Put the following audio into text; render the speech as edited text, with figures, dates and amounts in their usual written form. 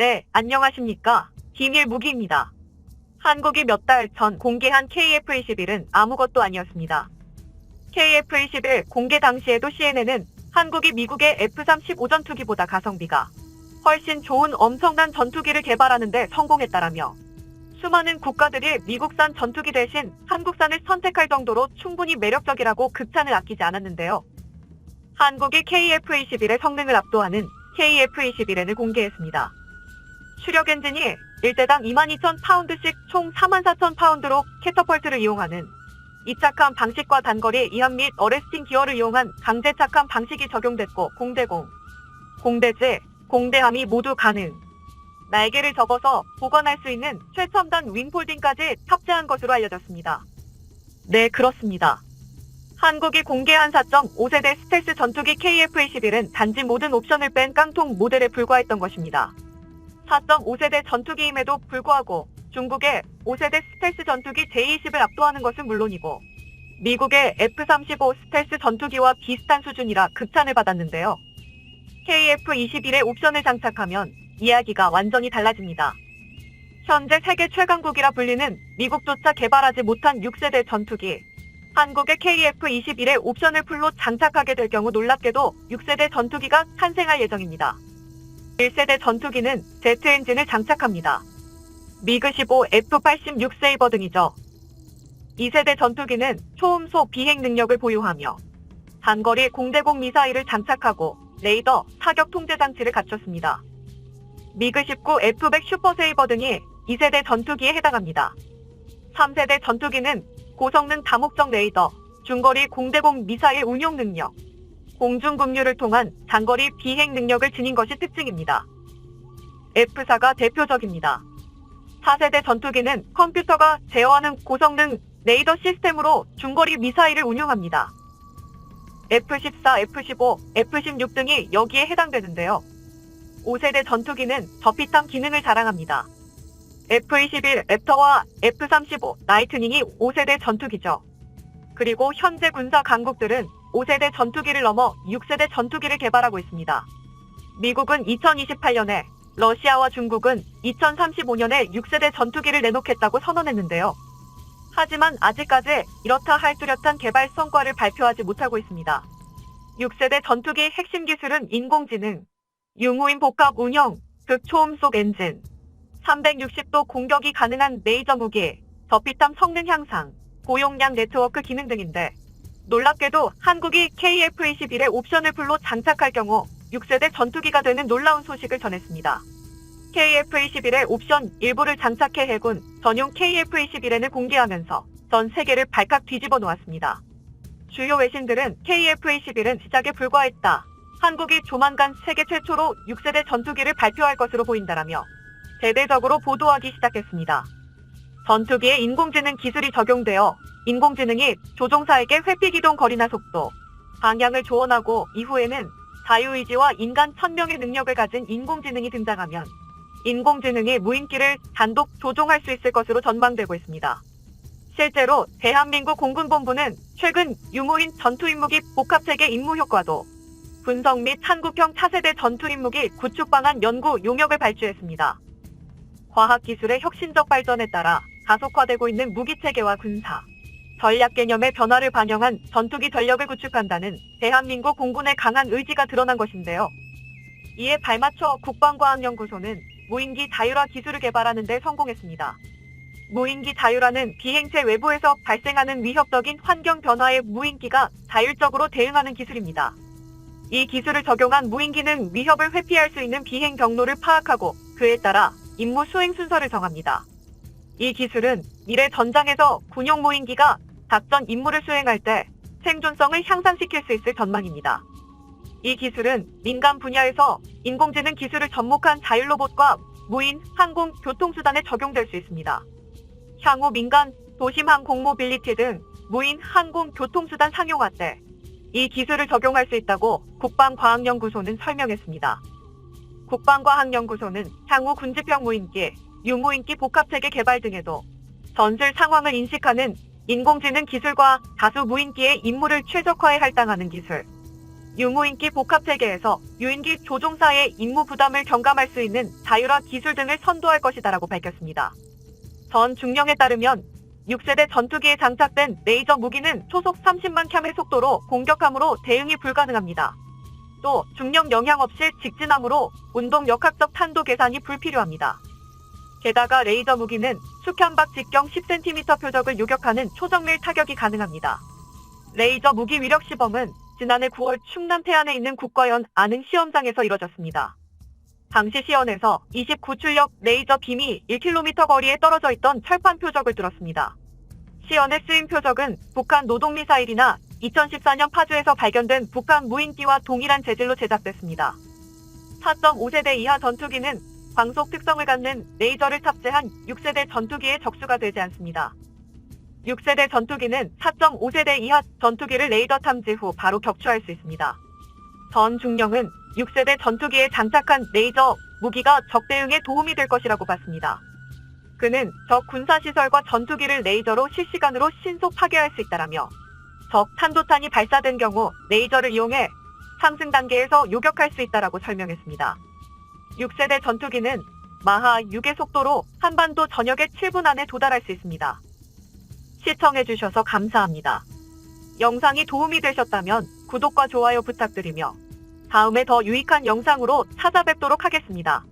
네, 안녕하십니까. 비밀 무기입니다. 한국이 몇 달 전 공개한 KF-21은 아무것도 아니었습니다. KF-21 공개 당시에도 CNN은 한국이 미국의 F-35 전투기보다 가성비가 훨씬 좋은 엄청난 전투기를 개발하는 데 성공했다라며 수많은 국가들이 미국산 전투기 대신 한국산을 선택할 정도로 충분히 매력적이라고 극찬을 아끼지 않았는데요. 한국이 KF-21의 성능을 압도하는 KF-21N을 공개했습니다. 추력 엔진이 1대당 22,000파운드씩 총 44,000파운드로 캐터펄트를 이용하는 이착함 방식과 단거리 이함 및 어레스팅 기어를 이용한 강제 착함 방식이 적용됐고 공대공, 공대지, 공대함이 모두 가능. 날개를 접어서 복원할 수 있는 최첨단 윙폴딩까지 탑재한 것으로 알려졌습니다. 네, 그렇습니다. 한국이 공개한 4.5세대 스텔스 전투기 KF-21은 단지 모든 옵션을 뺀 깡통 모델에 불과했던 것입니다. 4.5세대 전투기임에도 불구하고 중국의 5세대 스텔스 전투기 J-20을 압도하는 것은 물론이고 미국의 F-35 스텔스 전투기와 비슷한 수준이라 극찬을 받았는데요. KF-21의 옵션을 장착하면 이야기가 완전히 달라집니다. 현재 세계 최강국이라 불리는 미국조차 개발하지 못한 6세대 전투기 한국의 KF-21의 옵션을 풀로 장착하게 될 경우 놀랍게도 6세대 전투기가 탄생할 예정입니다. 1세대 전투기는 제트 엔진을 장착합니다. 미그-15, F-86 세이버 등이죠. 2세대 전투기는 초음속 비행 능력을 보유하며 단거리 공대공 미사일을 장착하고 레이더, 사격 통제 장치를 갖췄습니다. 미그-19, F-100 슈퍼 세이버 등이 2세대 전투기에 해당합니다. 3세대 전투기는 고성능 다목적 레이더, 중거리 공대공 미사일 운용 능력, 공중급류를 통한 장거리 비행 능력을 지닌 것이 특징입니다. F-4가 대표적입니다. 4세대 전투기는 컴퓨터가 제어하는 고성능 레이더 시스템으로 중거리 미사일을 운용합니다. F-14, F-15, F-16 등이 여기에 해당되는데요. 5세대 전투기는 저피탐 기능을 자랑합니다. F-21 랩터와 F-35 라이트닝이 5세대 전투기죠. 그리고 현재 군사 강국들은 5세대 전투기를 넘어 6세대 전투기를 개발하고 있습니다. 미국은 2028년에, 러시아와 중국은 2035년에 6세대 전투기를 내놓겠다고 선언했는데요. 하지만 아직까지 이렇다 할 뚜렷한 개발 성과를 발표하지 못하고 있습니다. 6세대 전투기 핵심 기술은 인공지능, 융후인 복합 운영, 극초음속 엔진, 360도 공격이 가능한 레이저 무기, 저피탐 성능 향상, 고용량 네트워크 기능 등인데 놀랍게도 한국이 KF-21의 옵션을 풀로 장착할 경우 6세대 전투기가 되는 놀라운 소식을 전했습니다. KF-21의 옵션 일부를 장착해 해군 전용 KF-21N을 공개하면서 전 세계를 발칵 뒤집어 놓았습니다. 주요 외신들은 KF-21은 시작에 불과했다. 한국이 조만간 세계 최초로 6세대 전투기를 발표할 것으로 보인다라며 대대적으로 보도하기 시작했습니다. 전투기에 인공지능 기술이 적용되어 인공지능이 조종사에게 회피기동 거리나 속도, 방향을 조언하고 이후에는 자유의지와 인간 천명의 능력을 가진 인공지능이 등장하면 인공지능이 무인기를 단독 조종할 수 있을 것으로 전망되고 있습니다. 실제로 대한민국 공군본부는 최근 융후인 전투임무기 복합체계 임무 효과도 분석 및 한국형 차세대 전투임무기 구축 방안 연구 용역을 발주했습니다. 과학기술의 혁신적 발전에 따라 가속화되고 있는 무기체계와 군사, 전략 개념의 변화를 반영한 전투기 전력을 구축한다는 대한민국 공군의 강한 의지가 드러난 것인데요. 이에 발맞춰 국방과학연구소는 무인기 자율화 기술을 개발하는 데 성공했습니다. 무인기 자율화는 비행체 외부에서 발생하는 위협적인 환경 변화에 무인기가 자율적으로 대응하는 기술입니다. 이 기술을 적용한 무인기는 위협을 회피할 수 있는 비행 경로를 파악하고 그에 따라 임무 수행 순서를 정합니다. 이 기술은 미래 전장에서 군용 무인기가 작전 임무를 수행할 때 생존성을 향상시킬 수 있을 전망입니다. 이 기술은 민간 분야에서 인공지능 기술을 접목한 자율로봇과 무인 항공 교통수단에 적용될 수 있습니다. 향후 민간 도심항 공모빌리티 등 무인 항공 교통수단 상용화 때 이 기술을 적용할 수 있다고 국방과학연구소는 설명했습니다. 국방과학연구소는 향후 군집형 무인기, 유무인기 복합체계 개발 등에도 전술 상황을 인식하는 인공지능 기술과 다수 무인기의 임무를 최적화에 할당하는 기술, 유무인기 복합체계에서 유인기 조종사의 임무 부담을 경감할 수 있는 자율화 기술 등을 선도할 것이다라고 밝혔습니다. 전 중령에 따르면 6세대 전투기에 장착된 레이저 무기는 초속 30만 켬의 속도로 공격함으로 대응이 불가능합니다. 또 중령 영향 없이 직진함으로 운동 역학적 탄도 계산이 불필요합니다. 게다가 레이저 무기는 수켠박 직경 10cm 표적을 요격하는 초정밀 타격이 가능합니다. 레이저 무기 위력 시범은 지난해 9월 충남 태안에 있는 국과연 안흥 시험장에서 이뤄졌습니다. 당시 시연에서 29출력 레이저 빔이 1km 거리에 떨어져 있던 철판 표적을 뚫었습니다. 시연에 쓰인 표적은 북한 노동미사일이나 2014년 파주에서 발견된 북한 무인기와 동일한 재질로 제작됐습니다. 4.5세대 이하 전투기는 광속 특성을 갖는 레이저를 탑재한 6세대 전투기에 적수가 되지 않습니다. 6세대 전투기는 4.5세대 이하 전투기를 레이더 탐지 후 바로 격추할 수 있습니다. 전 중령은 6세대 전투기에 장착한 레이저 무기가 적 대응에 도움이 될 것이라고 봤습니다. 그는 적 군사시설과 전투기를 레이저로 실시간으로 신속 파괴할 수 있다라며 적 탄도탄이 발사된 경우 레이저를 이용해 상승 단계에서 요격할 수 있다라고 설명했습니다. 6세대 전투기는 마하 6의 속도로 한반도 전역의 7분 안에 도달할 수 있습니다. 시청해주셔서 감사합니다. 영상이 도움이 되셨다면 구독과 좋아요 부탁드리며 다음에 더 유익한 영상으로 찾아뵙도록 하겠습니다.